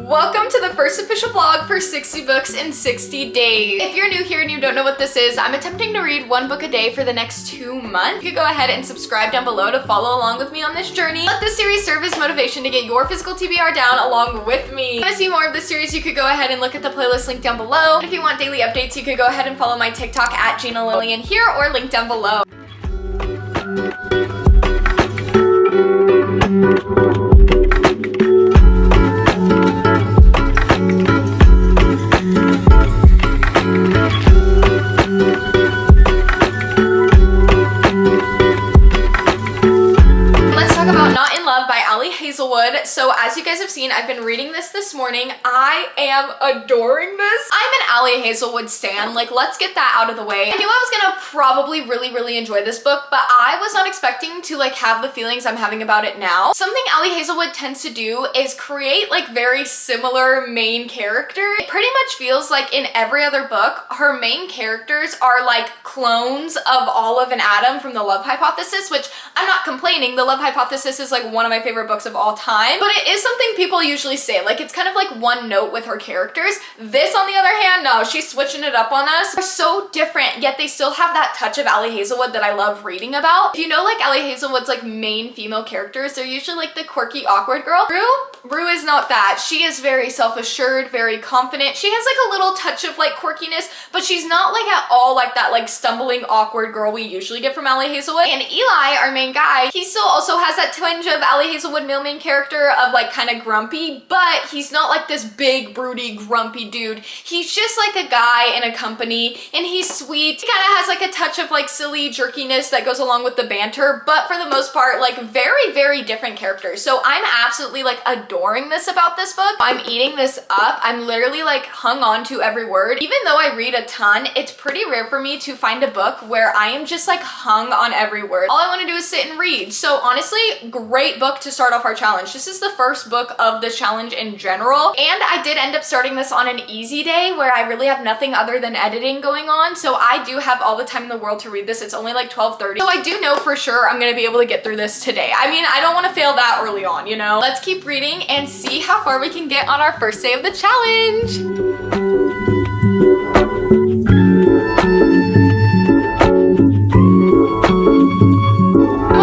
Welcome to the first official vlog for 60 books in 60 days. If you're new here and you don't know what this is, I'm attempting to read one book a day for the next 2 months. You can go ahead and subscribe down below to follow along with me on this journey. Let this series serve as motivation to get your physical TBR down along with me. If you want to see more of this series, you could go ahead and look at the playlist link down below. And if you want daily updates, you could go ahead and follow my TikTok at geenalillian here or link down below. So as you guys have seen, I've been reading this morning. I am adoring this. I'm an Ali Hazelwood stan. Like, let's get that out of the way. I knew I was gonna probably really enjoy this book, but I was not expecting to like have the feelings I'm having about it now. Something Ali Hazelwood tends to do is create like very similar main characters. It pretty much feels like in every other book, her main characters are like clones of Olive and Adam from The Love Hypothesis, which I'm not complaining. The Love Hypothesis is like one of my favorite books of all time, but it is something people usually say. Like, it's kind of like one note with her characters. This, on the other hand, no, she's switching it up on us. They're so different, yet they still have that touch of Ali Hazelwood that I love reading about. If you know like Ali Hazelwood's like main female characters, they're usually like the quirky, awkward girl. Rue is not that. She is very self-assured, very confident. She has like a little touch of like quirkiness, but she's not like at all like that like stumbling, awkward girl we usually get from Ali Hazelwood. And Eli, our main guy, he still also has that twinge of Ali Hazelwood male main character of like kind of grumpy, but he's not like this big, broody, grumpy dude. He's just like a guy in a company, and he's sweet. He kind of has like a touch of like silly jerkiness that goes along with the banter, but for the most part, like very different characters. So I'm absolutely like adoring this about this book. I'm eating this up. I'm literally like hung on to every word. Even though I read a ton, it's pretty rare for me to find a book where I am just like hung on every word. All I want to do is sit and read. So honestly, great book to start off our challenge. This is the first book of the challenge in general, and I did end up starting this on an easy day where I really have nothing other than editing going on, so I do have all the time in the world to read this. It's only like 12:30, so I do know for sure I'm gonna be able to get through this today. I mean, I don't want to fail that early on, you know? Let's keep reading and see how far we can get on our first day of the challenge.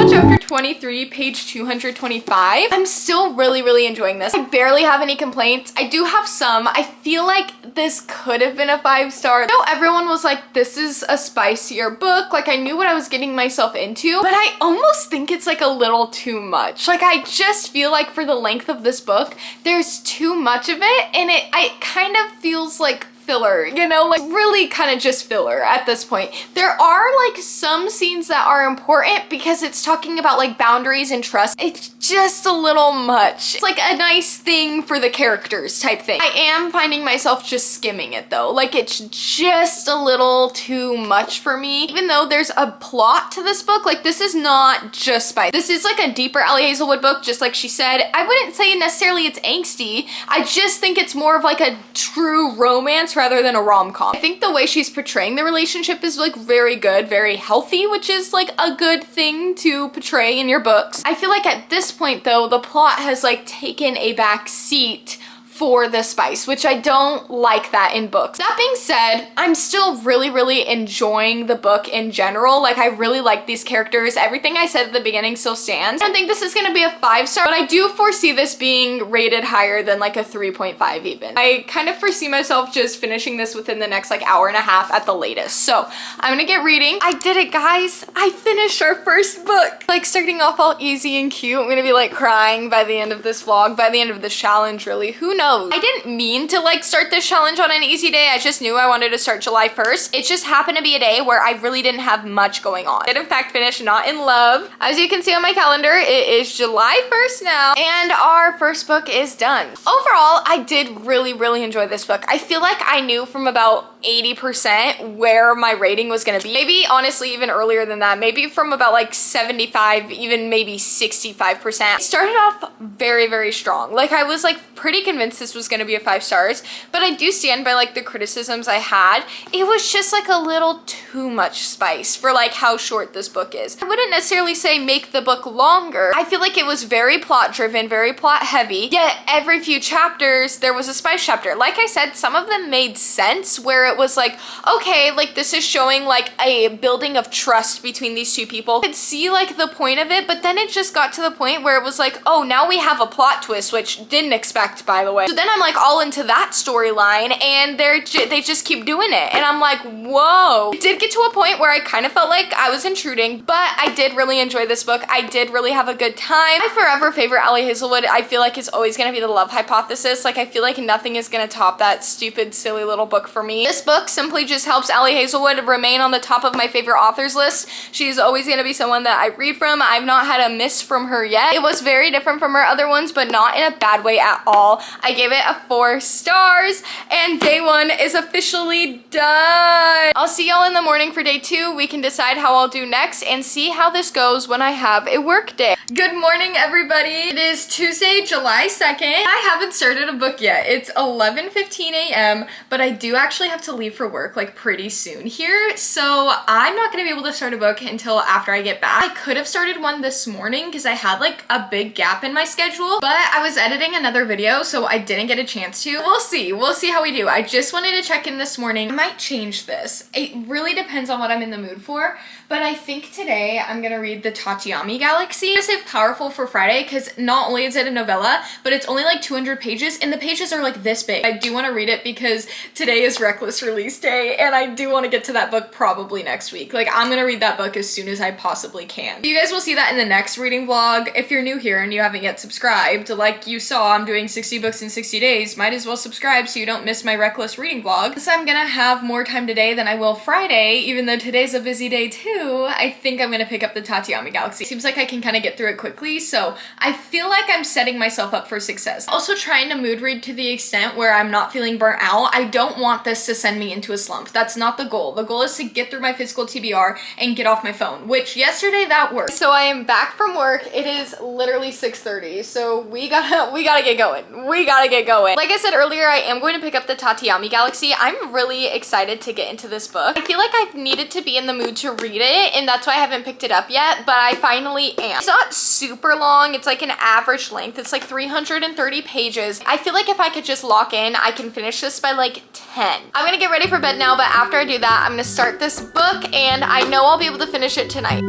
Chapter 23, page 225. I'm still really enjoying this. I barely have any complaints. I do have some. I feel like this could have been a 5-star. I know everyone was like, this is a spicier book. Like, I knew what I was getting myself into, but I almost think it's like a little too much. Like, I just feel like for the length of this book, there's too much of it, and it kind of feels like filler, you know, like really kind of just filler at this point. There are like some scenes that are important because it's talking about like boundaries and trust. It's just a little much. It's like a nice thing for the characters type thing. I am finding myself just skimming it though. Like, it's just a little too much for me. Even though there's a plot to this book, like this is not just spice. This is like a deeper Ali Hazelwood book, just like she said. I wouldn't say necessarily it's angsty. I just think it's more of like a true romance rather than a rom-com. I think the way she's portraying the relationship is like very good, very healthy, which is like a good thing to portray in your books. I feel like at this point though, the plot has like taken a back seat for the spice, which I don't like that in books. That being said, I'm still really enjoying the book in general. Like, I really like these characters. Everything I said at the beginning still stands. I don't think this is gonna be a 5-star, but I do foresee this being rated higher than like a 3.5 even. I kind of foresee myself just finishing this within the next like hour and a half at the latest. So I'm gonna get reading. I did it, guys. I finished our first book. Like, starting off all easy and cute. I'm gonna be like crying by the end of this vlog, by the end of this challenge, really. Who knows? I didn't mean to like start this challenge on an easy day. I just knew I wanted to start July 1st. It just happened to be a day where I really didn't have much going on. I did in fact finish Not in Love. As you can see on my calendar, it is July 1st now, and our first book is done. Overall, I did really enjoy this book. I feel like I knew from about 80% where my rating was gonna be. Maybe honestly even earlier than that, maybe from about like 75, even maybe 65%. It started off very strong. Like, I was like pretty convinced convinced this was gonna be a 5 stars, but I do stand by like the criticisms I had. It was just like a little too much spice for like how short this book is. I wouldn't necessarily say make the book longer. I feel like it was very plot driven, very plot heavy, yet every few chapters there was a spice chapter. Like I said, some of them made sense where it was like, okay, like this is showing like a building of trust between these two people. I could see like the point of it, but then it just got to the point where it was like, oh, now we have a plot twist, which didn't expect, by the way. So then I'm like all into that storyline, and they just keep doing it, and I'm like, whoa. It did get to a point where I kind of felt like I was intruding, but I did really enjoy this book. I did really have a good time. My forever favorite Allie Hazelwood, I feel like, is always gonna be The Love Hypothesis. Like, I feel like nothing is gonna top that stupid, silly little book for me. This book simply just helps Allie Hazelwood remain on the top of my favorite authors list. She's always gonna be someone that I read from. I've not had a miss from her yet. It was very different from her other ones, but not in a bad way at all. I gave it a 4 stars, and day 1 is officially done. I'll see y'all in the morning for day 2. We can decide how I'll do next and see how this goes when I have a work day. Good morning, everybody. It is Tuesday, July 2nd. I haven't started a book yet. It's 11:15 a.m., but I do actually have to leave for work like pretty soon here, so I'm not gonna be able to start a book until after I get back. I could have started one this morning because I had like a big gap in my schedule, but I was editing another video, so I didn't get a chance to. We'll see how we do. I just wanted to check in this morning. I might change this. It really depends on what I'm in the mood for, but I think today I'm gonna read The Tateyami Galaxy. I'm gonna save Powerful for Friday because not only is it a novella, but it's only like 200 pages, and the pages are like this big. I do want to read it because today is Reckless release day, and I do want to get to that book probably next week. Like, I'm gonna read that book as soon as I possibly can. You guys will see that in the next reading vlog. If you're new here and you haven't yet subscribed, like you saw, I'm doing 60 books in 60 days. Might as well subscribe so you don't miss my Reckless reading vlog. Since I'm gonna have more time today than I will Friday, even though today's a busy day too, I think I'm gonna pick up The Tateyami Galaxy. Seems like I can kind of get through it quickly, so I feel like I'm setting myself up for success. Also trying to mood read to the extent where I'm not feeling burnt out. I don't want this to send me into a slump. That's not the goal. The goal is to get through my physical TBR and get off my phone, which yesterday that worked. So I am back from work. It is literally 6:30, so we gotta get going. We gotta get going. Like I said earlier, I am going to pick up The Tateyami Galaxy. I'm really excited to get into this book. I feel like I've needed to be in the mood to read it, and that's why I haven't picked it up yet, but I finally am. It's not super long. It's like an average length. It's like 330 pages. I feel like if I could just lock in, I can finish this by like 10. I'm gonna get ready for bed now, but after I do that, I'm gonna start this book, and I know I'll be able to finish it tonight.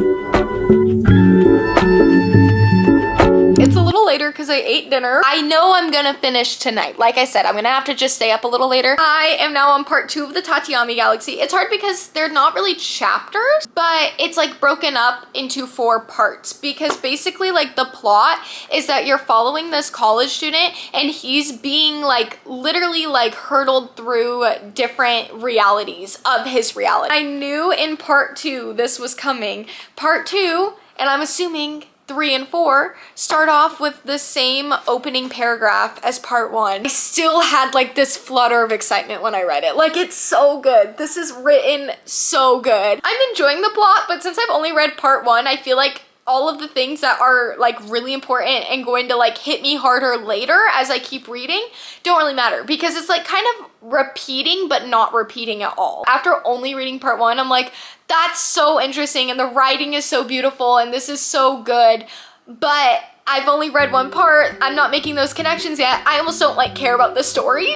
It's a little later because I ate dinner. I know I'm gonna finish tonight. Like I said, I'm gonna have to just stay up a little later. I am now on part 2 of The Tateyami Galaxy. It's hard because they're not really chapters, but it's like broken up into 4 parts, because basically like the plot is that you're following this college student, and he's being like literally like hurtled through different realities of his reality. I knew in part 2 this was coming. Part 2, and I'm assuming 3 and 4 start off with the same opening paragraph as part 1. I still had like this flutter of excitement when I read it. Like, it's so good. This is written so good. I'm enjoying the plot, but since I've only read part 1, I feel like all of the things that are like really important and going to like hit me harder later as I keep reading don't really matter, because it's like kind of repeating but not repeating at all. After only reading part 1, I'm like, that's so interesting and the writing is so beautiful and this is so good, but I've only read 1 part. I'm not making those connections yet. I almost don't like care about the story.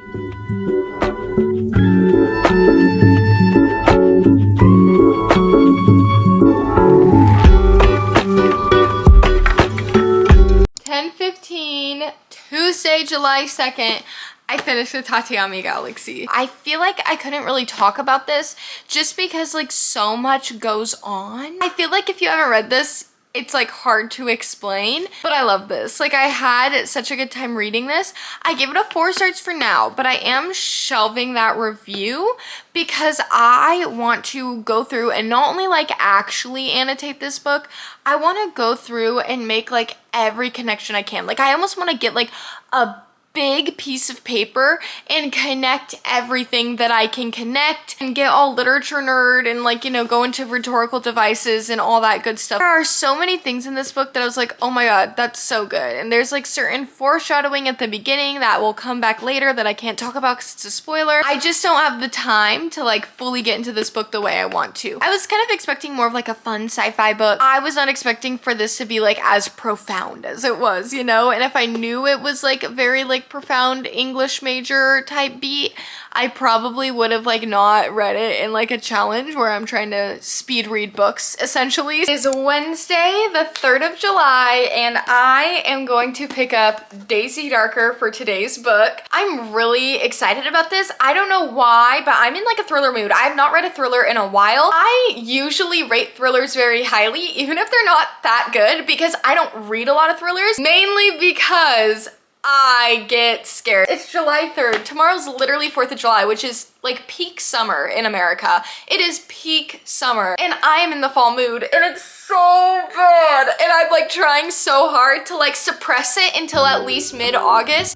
Tuesday, July 2nd, I finished The Tateyami Galaxy. I feel like I couldn't really talk about this just because like so much goes on. I feel like if you haven't read this, it's like hard to explain, but I love this. Like, I had such a good time reading this. I give it a 4 stars for now, but I am shelving that review because I want to go through and not only like actually annotate this book, I want to go through and make like every connection I can. Like, I almost want to get like a big piece of paper and connect everything that I can connect and get all literature nerd and like, you know, go into rhetorical devices and all that good stuff. There are so many things in this book that I was like, oh my god, that's so good. And there's like certain foreshadowing at the beginning that will come back later that I can't talk about because it's a spoiler. I just don't have the time to like fully get into this book the way I want to. I was kind of expecting more of like a fun sci-fi book. I was not expecting for this to be like as profound as it was, you know? And if I knew it was like very like profound English major type beat, I probably would have like not read it in like a challenge where I'm trying to speed read books essentially. It is Wednesday, the 3rd of July, and I am going to pick up Daisy Darker for today's book. I'm really excited about this. I don't know why, but I'm in like a thriller mood. I have not read a thriller in a while. I usually rate thrillers very highly, even if they're not that good, because I don't read a lot of thrillers, mainly because I get scared. It's July 3rd. Tomorrow's literally 4th of July, which is like peak summer in America. It is peak summer and I am in the fall mood and it's so bad. And I'm like trying so hard to like suppress it until at least mid-August.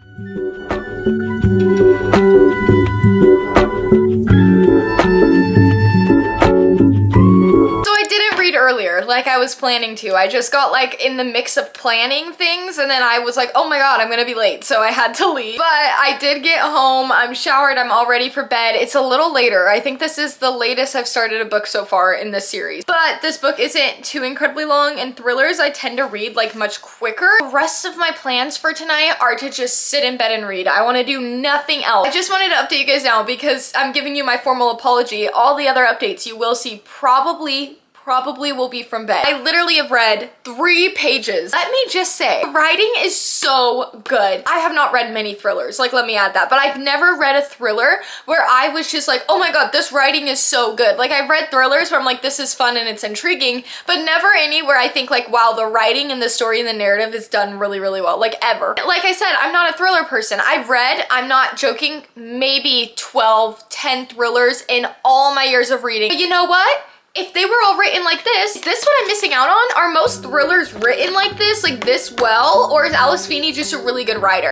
Earlier, like I was planning to. I just got like in the mix of planning things and then I was like, oh my god, I'm gonna be late, so I had to leave. But I did get home, I'm showered, I'm all ready for bed. It's a little later. I think this is the latest I've started a book so far in this series. But this book isn't too incredibly long, and thrillers I tend to read like much quicker. The rest of my plans for tonight are to just sit in bed and read. I want to do nothing else. I just wanted to update you guys now because I'm giving you my formal apology. All the other updates you will see probably will be from bed. I literally have read 3 pages. Let me just say, the writing is so good. I have not read many thrillers, like let me add that, but I've never read a thriller where I was just like, oh my god, this writing is so good. Like I've read thrillers where I'm like, this is fun and it's intriguing, but never any where I think like, wow, the writing and the story and the narrative is done really, really well, like ever. Like I said, I'm not a thriller person. I've read, I'm not joking, maybe 12, 10 thrillers in all my years of reading. But you know what? If they were all written like this, is this what I'm missing out on? Are most thrillers written like this well? Or is Alice Feeney just a really good writer?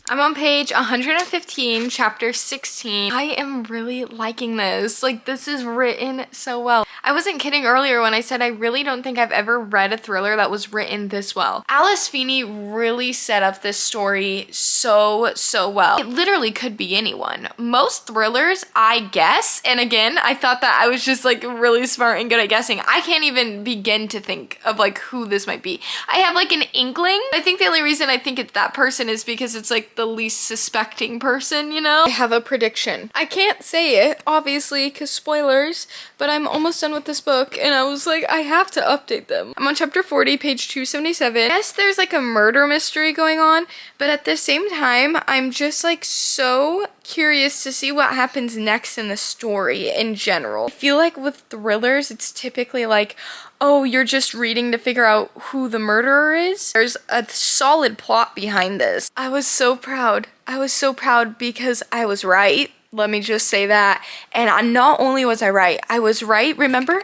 I'm on page 115, chapter 16. I am really liking this. Like, this is written so well. I wasn't kidding earlier when I said I really don't think I've ever read a thriller that was written this well. Alice Feeney really set up this story so well. It literally could be anyone. Most thrillers, I guess, and again, I thought that I was just like really smart and good at guessing. I can't even begin to think of like who this might be. I have like an inkling. I think the only reason I think it's that person is because it's like the least suspecting person, you know? I have a prediction. I can't say it, obviously, because spoilers, but I'm almost done with this book, and I was like, I have to update them. I'm on chapter 40, page 277. Yes, there's like a murder mystery going on, but at the same time, I'm just like so curious to see what happens next in the story in general. I feel like with thrillers, it's typically like, oh, you're just reading to figure out who the murderer is. There's a solid plot behind this. I was so proud. I was so proud because I was right. Let me just say that. And not only was I right, I was right. Remember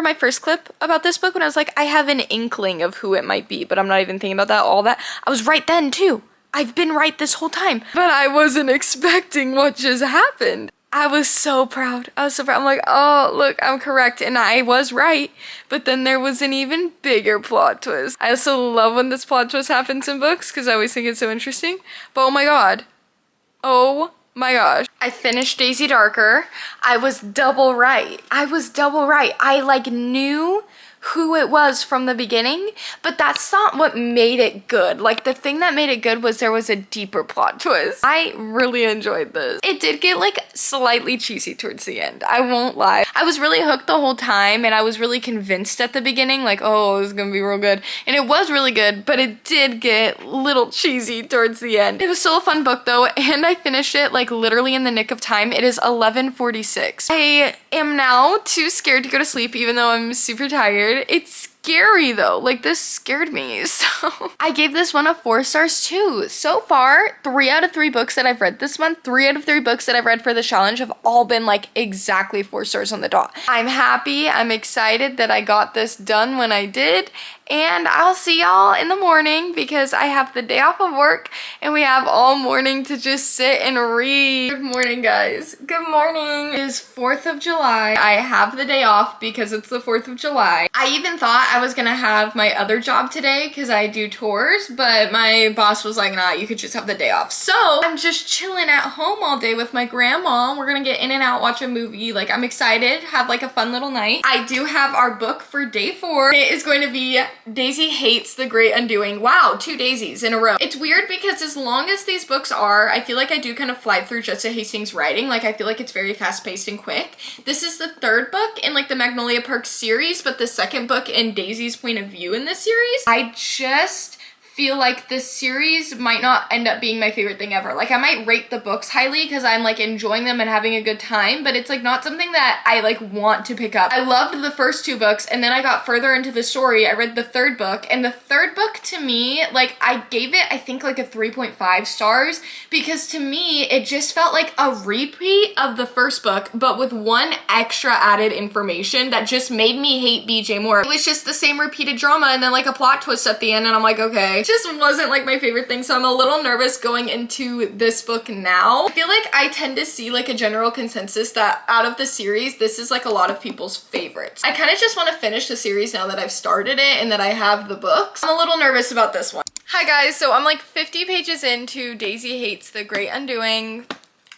my first clip about this book when I was like, I have an inkling of who it might be, but I'm not even thinking about that, all that. I was right then too. I've been right this whole time, but I wasn't expecting what just happened. I was so proud. I was so proud. I'm like, oh, look, I'm correct. And I was right. But then there was an even bigger plot twist. I also love when this plot twist happens in books because I always think it's so interesting. But oh my god. Oh my gosh. I finished Daisy Darker. I was double right. I like knew who it was from the beginning, but that's not what made it good. Like, the thing that made it good was there was a deeper plot twist. I really enjoyed this. It did get like slightly cheesy towards the end, I won't lie. I was really hooked the whole time and I was really convinced at the beginning, like, oh, it was gonna be real good. And it was really good, but it did get a little cheesy towards the end. It was still a fun book though, and I finished it like literally in the nick of time. It is 11:46. I am now too scared to go to sleep even though I'm super tired. It's scary though. Like this scared me. So I gave this one a 4 stars too. So far, 3 out of 3 books that I've read this month, 3 out of 3 books that I've read for the challenge have all been like exactly 4 stars on the dot. I'm happy. I'm excited that I got this done when I did. And I'll see y'all in the morning because I have the day off of work and we have all morning to just sit and read. Good morning, guys. Good morning. It is 4th of July. I have the day off because it's the 4th of July. I even thought I was gonna have my other job today because I do tours, but my boss was like, nah, you could just have the day off. So I'm just chilling at home all day with my grandma. We're gonna get in and out, watch a movie. Like, I'm excited, have like a fun little night. I do have our book for day 4. It is going to be Daisy Hates the Great Undoing. Wow, 2 daisies in a row. It's weird because as long as these books are, I feel like I do kind of fly through Jessica Hastings' writing. Like, I feel like it's very fast-paced and quick. This is the 3rd book in like the Magnolia Park series, but the 2nd book in Daisy's point of view in this series. I just feel like this series might not end up being my favorite thing ever. Like, I might rate the books highly because I'm like enjoying them and having a good time, but it's like not something that I like want to pick up. I loved the first 2 books and then I got further into the story. I read the 3rd book, and the 3rd book to me, like, I gave it I think like a 3.5 stars because to me it just felt like a repeat of the 1st book but with one extra added information that just made me hate BJ more. It was just the same repeated drama and then like a plot twist at the end, and I'm like, okay. Just wasn't like my favorite thing, so I'm a little nervous going into this book now. I feel like I tend to see like a general consensus that out of the series, this is like a lot of people's favorites. I kind of just want to finish the series now that I've started it and that I have the books. I'm a little nervous about this one. Hi guys, so I'm like 50 pages into Daisy Hates the Great Undoing.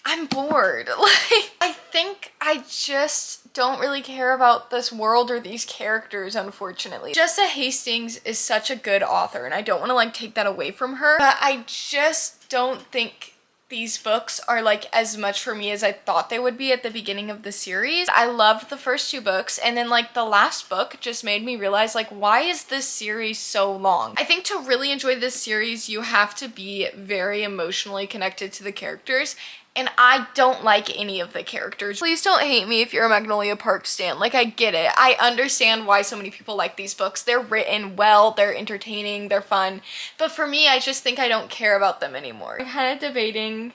I'm bored. Like, I think I just don't really care about this world or these characters, unfortunately. Jessica Hastings is such a good author, and I don't want to like take that away from her, but I just don't think these books are like as much for me as I thought they would be at the beginning of the series. I loved the first 2 books, and then like the last book just made me realize like, why is this series so long? I think to really enjoy this series, you have to be very emotionally connected to the characters. And I don't like any of the characters. Please don't hate me if you're a Magnolia Park stan. Like, I get it. I understand why so many people like these books. They're written well, they're entertaining, they're fun. But for me, I just think I don't care about them anymore. I'm kind of debating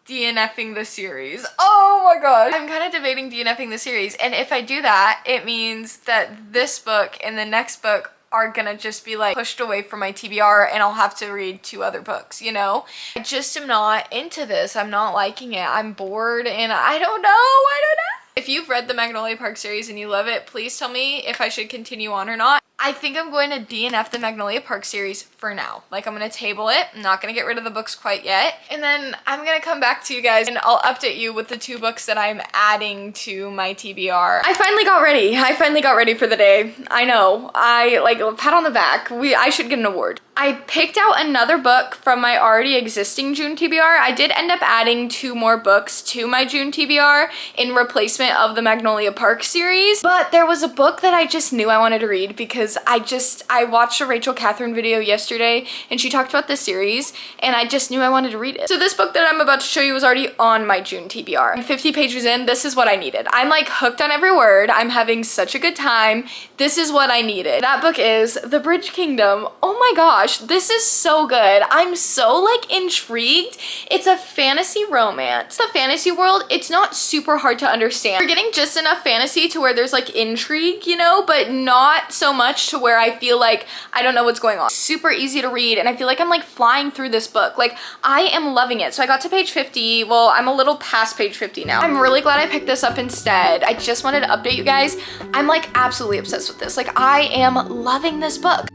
DNFing the series. Oh my gosh. I'm kind of debating DNFing the series. And if I do that, it means that this book and the next book are gonna just be like pushed away from my TBR and I'll have to read 2 other books, you know? I just am not into this. I'm not liking it. I'm bored and I don't know. If you've read the Magnolia Park series and you love it, please tell me if I should continue on or not. I think I'm going to DNF the Magnolia Park series for now. Like, I'm going to table it. I'm not going to get rid of the books quite yet. And then I'm going to come back to you guys and I'll update you with the 2 books that I'm adding to my TBR. I finally got ready. I finally got ready for the day. I know. I like, pat on the back. I should get an award. I picked out another book from my already existing June TBR. I did end up adding 2 more books to my June TBR in replacement of the Magnolia Park series. But there was a book that I just knew I wanted to read because I watched a Rachel Catherine video yesterday and she talked about this series and I just knew I wanted to read it. So this book that I'm about to show you was already on my June TBR. I'm 50 pages in, this is what I needed. I'm like hooked on every word. I'm having such a good time. This is what I needed. That book is The Bridge Kingdom. Oh my gosh, this is so good. I'm so like intrigued. It's a fantasy romance. The fantasy world, it's not super hard to understand. You're getting just enough fantasy to where there's like intrigue, you know, but not so much to where I feel like I don't know what's going on. Super easy to read and I feel like I'm like flying through this book. Like, I am loving it. So I got to page 50. Well, I'm a little past page 50 now. I'm really glad I picked this up instead. I just wanted to update you guys. I'm like absolutely obsessed with this. Like, I am loving this book.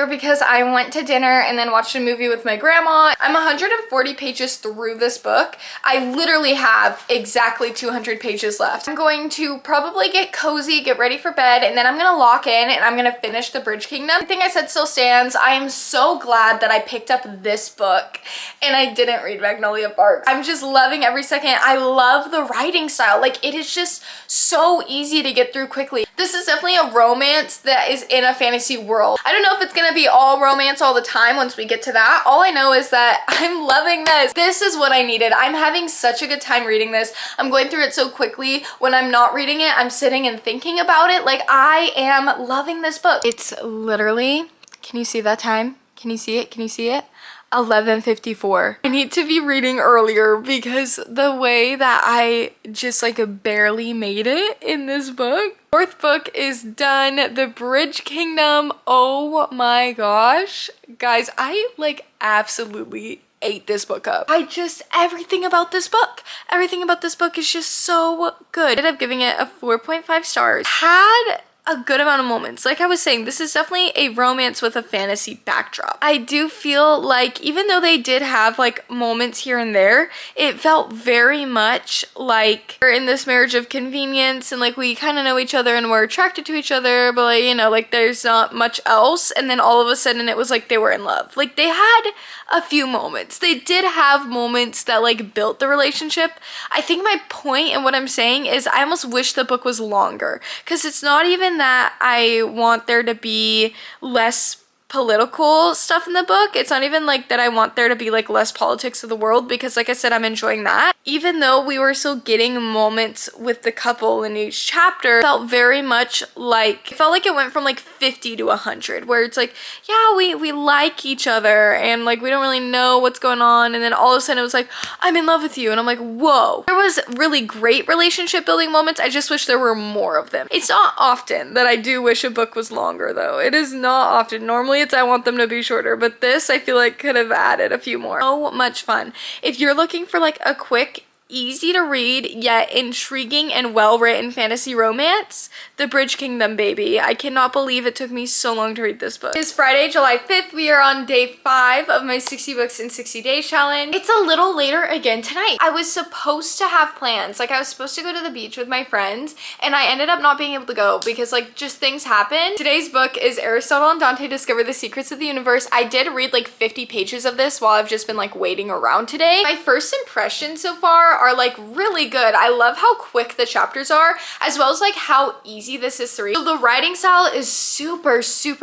Because I went to dinner and then watched a movie with my grandma. I'm 140 pages through this book. I literally have exactly 200 pages left. I'm going to probably get cozy, get ready for bed, and then I'm gonna lock in and I'm gonna finish The Bridge Kingdom. I think I said still stands. I am so glad that I picked up this book and I didn't read Magnolia Park. I'm just loving every second. I love the writing style. Like, it is just so easy to get through quickly. This is definitely a romance that is in a fantasy world. I don't know if it's gonna be all romance romance all the time once we get to that. All I know is that I'm loving this. This is what I needed. I'm having such a good time reading this. I'm going through it so quickly. When I'm not reading it, I'm sitting and thinking about it. Like, I am loving this book. It's literally, can you see that time? Can you see it? Can you see it? 11:54. I need to be reading earlier because the way that I just like barely made it in this book. Fourth book is done. The Bridge Kingdom. Oh my gosh. Guys, I like absolutely ate this book up. Everything about this book is just so good. I ended up giving it a 4.5 stars. Had a good amount of moments. Like I was saying, this is definitely a romance with a fantasy backdrop. I do feel like even though they did have like moments here and there, it felt very much like we're in this marriage of convenience and like we kind of know each other and we're attracted to each other, but like, you know, like there's not much else. And then all of a sudden it was like they were in love. Like they had a few moments. They did have moments that like built the relationship. I think my point and what I'm saying is I almost wish the book was longer because it's not even that I want there to be less political stuff in the book. It's not even like that I want there to be like less politics of the world because like I said, I'm enjoying that. Even though we were still getting moments with the couple in each chapter, it felt very much like, it felt like it went from like 50 to 100 where it's like, yeah, we like each other and like we don't really know what's going on, and then all of a sudden it was like, I'm in love with you, and I'm like, whoa. There was really great relationship building moments. I just wish there were more of them. It's not often that I do wish a book was longer though. It is not often. Normally I want them to be shorter, but this I feel like could have added a few more. So much fun. If you're looking for like a quick, easy to read yet intriguing and well-written fantasy romance, The Bridge Kingdom, baby. I cannot believe it took me so long to read this book. It's Friday, July 5th. We are on day 5 of my 60 books in 60 days challenge. It's a little later again tonight. I was supposed to have plans. Like I was supposed to go to the beach with my friends and I ended up not being able to go because like just things happened. Today's book is Aristotle and Dante Discover the Secrets of the Universe. I did read like 50 pages of this while I've just been like waiting around today. My first impressions so far are like really good. I love how quick the chapters are, as well as like how easy this is to read. So the writing style is super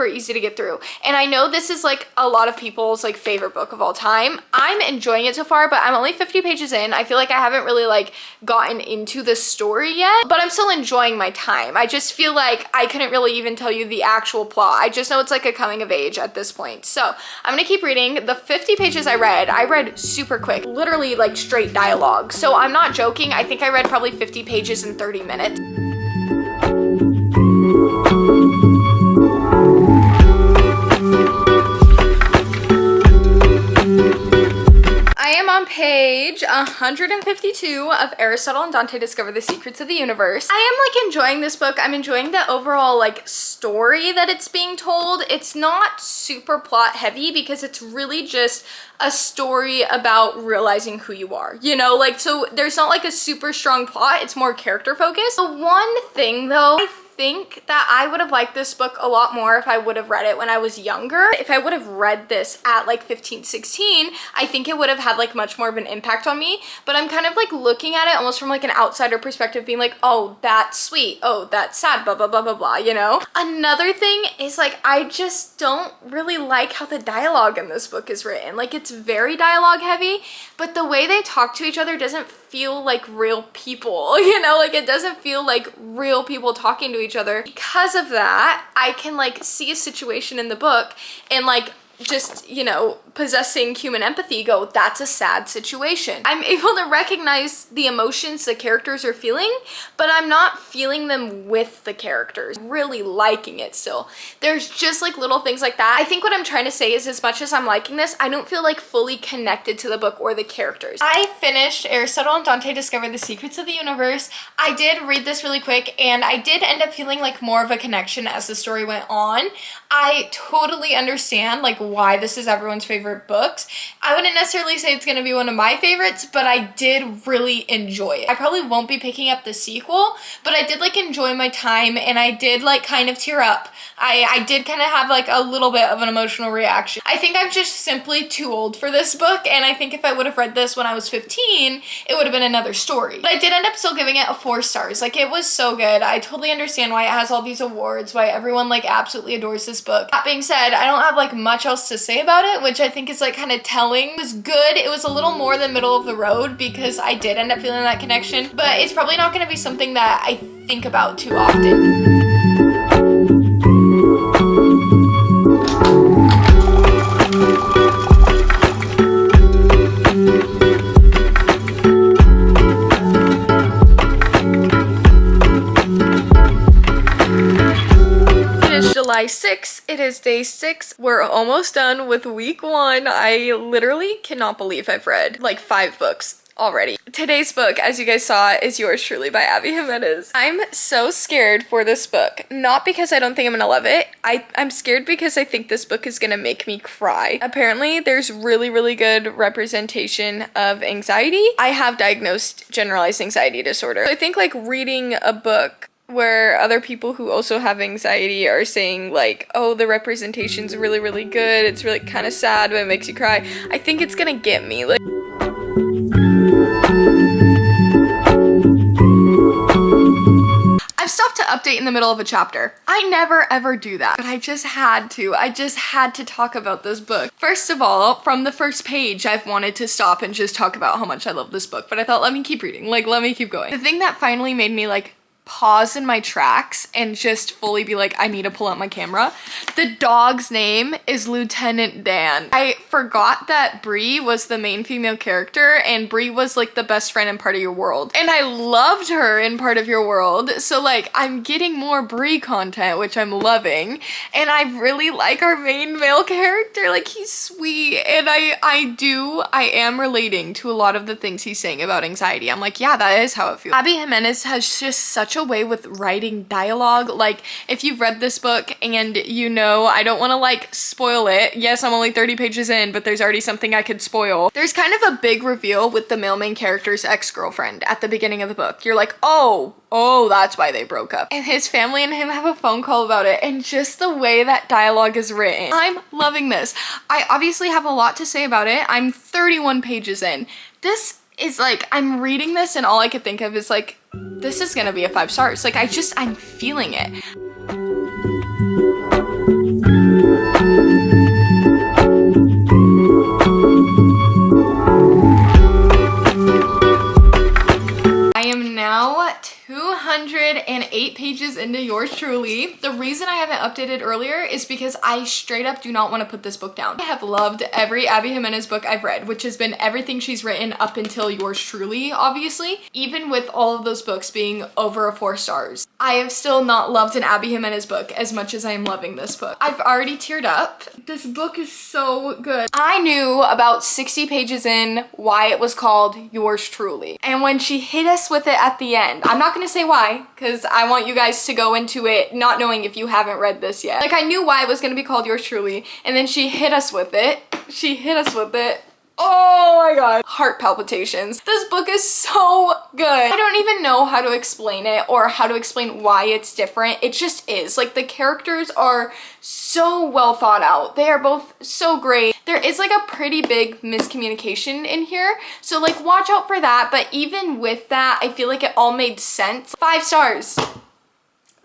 easy to get through, and I know this is like a lot of people's like favorite book of all time. I'm enjoying it so far, but I'm only 50 pages in. I feel like I haven't really like gotten into the story yet, but I'm still enjoying my time. I just feel like I couldn't really even tell you the actual plot. I just know it's like a coming of age at this point. So I'm gonna keep reading. The 50 pages I read super quick, literally like straight dialogue. So I'm not joking. I think I read probably 50 pages in 30 minutes. I am on page 152 of Aristotle and Dante Discover the Secrets of the Universe. I am like enjoying this book. I'm enjoying the overall like story that it's being told. It's not super plot heavy because it's really just a story about realizing who you are, you know, like, so there's not like a super strong plot. It's more character focused. The one thing though, I think that I would have liked this book a lot more if I would have read it when I was younger. If I would have read this at like 15, 16, I think it would have had like much more of an impact on me. But I'm kind of like looking at it almost from like an outsider perspective, being like, oh, that's sweet. Oh, that's sad, blah, blah, blah, blah, blah, you know? Another thing is like, I just don't really like how the dialogue in this book is written. Like it's very dialogue heavy, but the way they talk to each other doesn't feel like real people, you know? Like it doesn't feel like real people talking to each other. Because of that, I can like see a situation in the book and like just, you know, possessing human empathy, go, that's a sad situation. I'm able to recognize the emotions the characters are feeling, but I'm not feeling them with the characters. Really liking it still. There's just like little things like that. I think what I'm trying to say is as much as I'm liking this, I don't feel like fully connected to the book or the characters. I finished Aristotle and Dante Discover the Secrets of the Universe. I did read this really quick and I did end up feeling like more of a connection as the story went on. I totally understand like why this is everyone's favorite books. I wouldn't necessarily say it's going to be one of my favorites, but I did really enjoy it. I probably won't be picking up the sequel, but I did like enjoy my time and I did like kind of tear up. I did kind of have like a little bit of an emotional reaction. I think I'm just simply too old for this book, and I think if I would have read this when I was 15, it would have been another story. But I did end up still giving it a 4 stars. Like it was so good. I totally understand why it has all these awards, why everyone like absolutely adores this book. That being said, I don't have like much else else to say about it, which I think is like kind of telling. It was good. It was a little more than middle of the road because I did end up feeling that connection, but it's probably not going to be something that I think about too often. July 6th, it is day 6. We're almost done with week 1. I literally cannot believe I've read like 5 books already. Today's book, as you guys saw, is Yours Truly by Abby Jimenez. I'm so scared for this book. Not because I don't think I'm gonna love it. I'm scared because I think this book is gonna make me cry. Apparently, there's really good representation of anxiety. I have diagnosed generalized anxiety disorder. So I think like reading a book where other people who also have anxiety are saying like, oh, the representation's really good, it's really kind of sad, but it makes you cry. I think it's gonna get me. Like, I've stopped to update in the middle of a chapter. I never ever do that, but I just had to. I just had to talk about this book. First of all, from the first page, I've wanted to stop and just talk about how much I love this book, but I thought, let me keep reading. Like, let me keep going. The thing that finally made me like pause in my tracks and just fully be like, I need to pull out my camera. The dog's name is Lieutenant Dan. I forgot that Bree was the main female character and Bree was like the best friend in Part of Your World. And I loved her in Part of Your World. So like I'm getting more Bree content, which I'm loving. And I really like our main male character. Like he's sweet. And I am relating to a lot of the things he's saying about anxiety. I'm like, yeah, that is how it feels. Abby Jimenez has just such a way with writing dialogue. Like if you've read this book and you know, I don't want to like spoil it. Yes, I'm only 30 pages in, but there's already something I could spoil. There's kind of a big reveal with the male main character's ex-girlfriend at the beginning of the book. You're like, oh, that's why they broke up. And his family and him have a phone call about it, and just the way that dialogue is written. I'm loving this. I obviously have a lot to say about it. I'm 31 pages in. This is like, I'm reading this and all I could think of is like, this is gonna be a 5 stars. Like I'm feeling it. I am now 208 pages into Yours Truly. The reason I haven't updated earlier is because I straight up do not want to put this book down. I have loved every Abby Jimenez book I've read, which has been everything she's written up until Yours Truly, obviously. Even with all of those books being over 4 stars. I have still not loved an Abby Jimenez book as much as I am loving this book. I've already teared up. This book is so good. I knew about 60 pages in why it was called Yours Truly. And when she hit us with it at the end, I'm not gonna say why, because I want you guys to go into it not knowing if you haven't read this yet. Like I knew why it was gonna be called Yours Truly, and then she hit us with it. Oh my god. Heart palpitations. This book is so good. I don't even know how to explain it or how to explain why it's different. It just is. Like the characters are so well thought out. They are both so great. There is like a pretty big miscommunication in here. So like watch out for that. But even with that, I feel like it all made sense. 5 stars.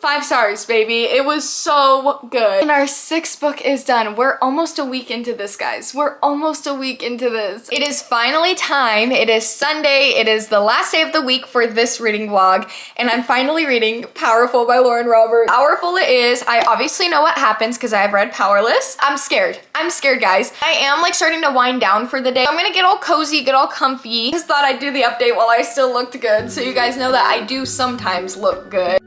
5 stars, baby. It was so good. And our 6th book is done. We're almost a week into this, guys. We're almost a week into this. It is finally time. It is Sunday. It is the last day of the week for this reading vlog. And I'm finally reading Powerful by Lauren Roberts. Powerful it is. I obviously know what happens because I've read Powerless. I'm scared. I'm scared, guys. I am like starting to wind down for the day. I'm gonna get all cozy, get all comfy. Just thought I'd do the update while I still looked good. So you guys know that I do sometimes look good.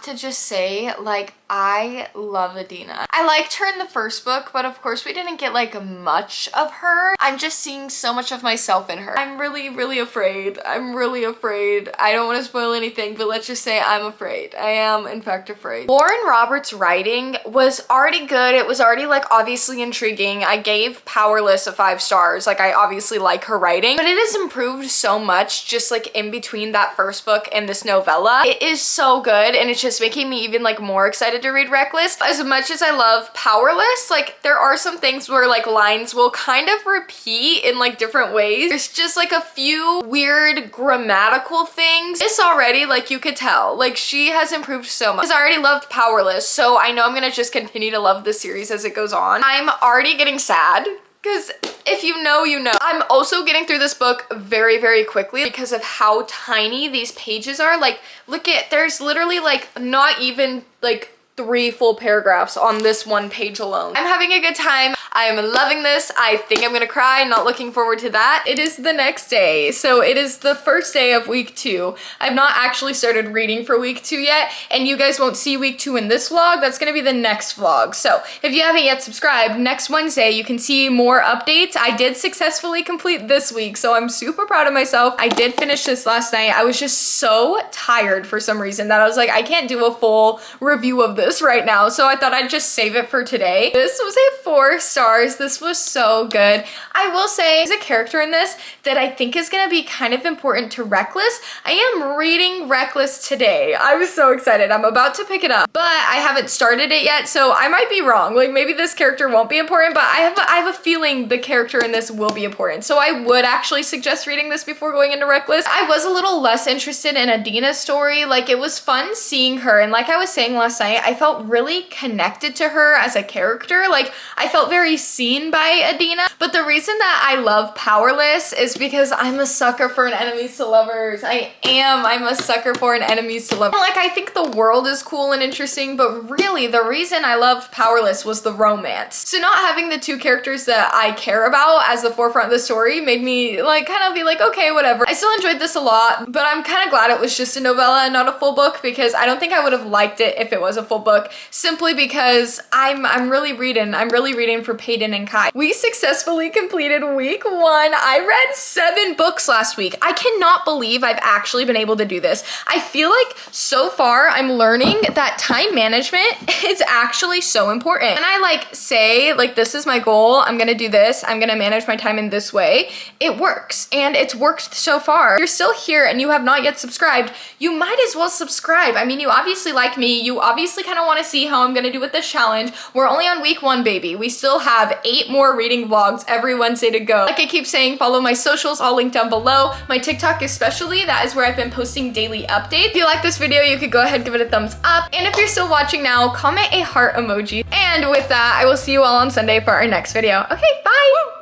to just say, like, I love Adina. I liked her in the first book, but of course we didn't get like much of her. I'm just seeing so much of myself in her. I'm really, really afraid. I'm really afraid. I don't want to spoil anything, but let's just say I'm afraid. I am, in fact, afraid. Lauren Roberts' writing was already good. It was already like obviously intriguing. I gave Powerless a 5 stars. Like, I obviously like her writing, but it has improved so much just like in between that first book and this novella. It is so good, and it's just making me even like more excited to read Reckless. As much as I love Powerless, like there are some things where like lines will kind of repeat in like different ways. There's just like a few weird grammatical things. This already, like, you could tell, like she has improved so much. Because I already loved Powerless, so I know I'm gonna just continue to love the series as it goes on. I'm already getting sad, because if you know, you know. I'm also getting through this book very, very quickly because of how tiny these pages are. Like, look at, there's literally like not even like 3 full paragraphs on this one page alone. I'm having a good time. I am loving this. I think I'm gonna cry. Not looking forward to that. It is the next day, so it is the first day of week 2. I've not actually started reading for week 2 yet, and you guys won't see week 2 in this vlog. That's gonna be the next vlog. So if you haven't yet subscribed, next Wednesday you can see more updates. I did successfully complete this week, so I'm super proud of myself. I did finish this last night. I was just so tired for some reason that I was like, I can't do a full review of this right now, so I thought I'd just save it for today. This was a 4 stars. This was so good. I will say, there's a character in this that I think is gonna be kind of important to Reckless. I am reading Reckless today. I was so excited. I'm about to pick it up, but I haven't started it yet, so I might be wrong. Like, maybe this character won't be important, but I have a feeling the character in this will be important. So I would actually suggest reading this before going into Reckless. I was a little less interested in Adina's story. Like, it was fun seeing her, and like I was saying last night, I felt really connected to her as a character. Like, I felt very seen by Adina. But the reason that I love Powerless is because I'm a sucker for an enemies to lovers. I am. I'm a sucker for an enemies to lovers. Like, I think the world is cool and interesting, but really the reason I loved Powerless was the romance. So not having the 2 characters that I care about as the forefront of the story made me like kind of be like, okay, whatever. I still enjoyed this a lot, but I'm kind of glad it was just a novella and not a full book, because I don't think I would have liked it if it was a full book, simply because I'm really reading for Peyton and Kai. We successfully completed week 1. I read 7 books last week. I cannot believe I've actually been able to do this. I feel like so far I'm learning that time management is actually so important. And I like say, like, this is my goal. I'm gonna do this. I'm gonna manage my time in this way. It works, and it's worked so far. If you're still here and you have not yet subscribed, you might as well subscribe. I mean, you obviously like me. You obviously kind of want to see how I'm gonna do with this challenge. We're only on week 1, baby. We still have 8 more reading vlogs every Wednesday to go. Like I keep saying, follow my socials, all linked down below. My TikTok especially, that is where I've been posting daily updates. If you like this video, you could go ahead and give it a thumbs up. And if you're still watching now, comment a heart emoji. And with that, I will see you all on Sunday for our next video. Okay, bye!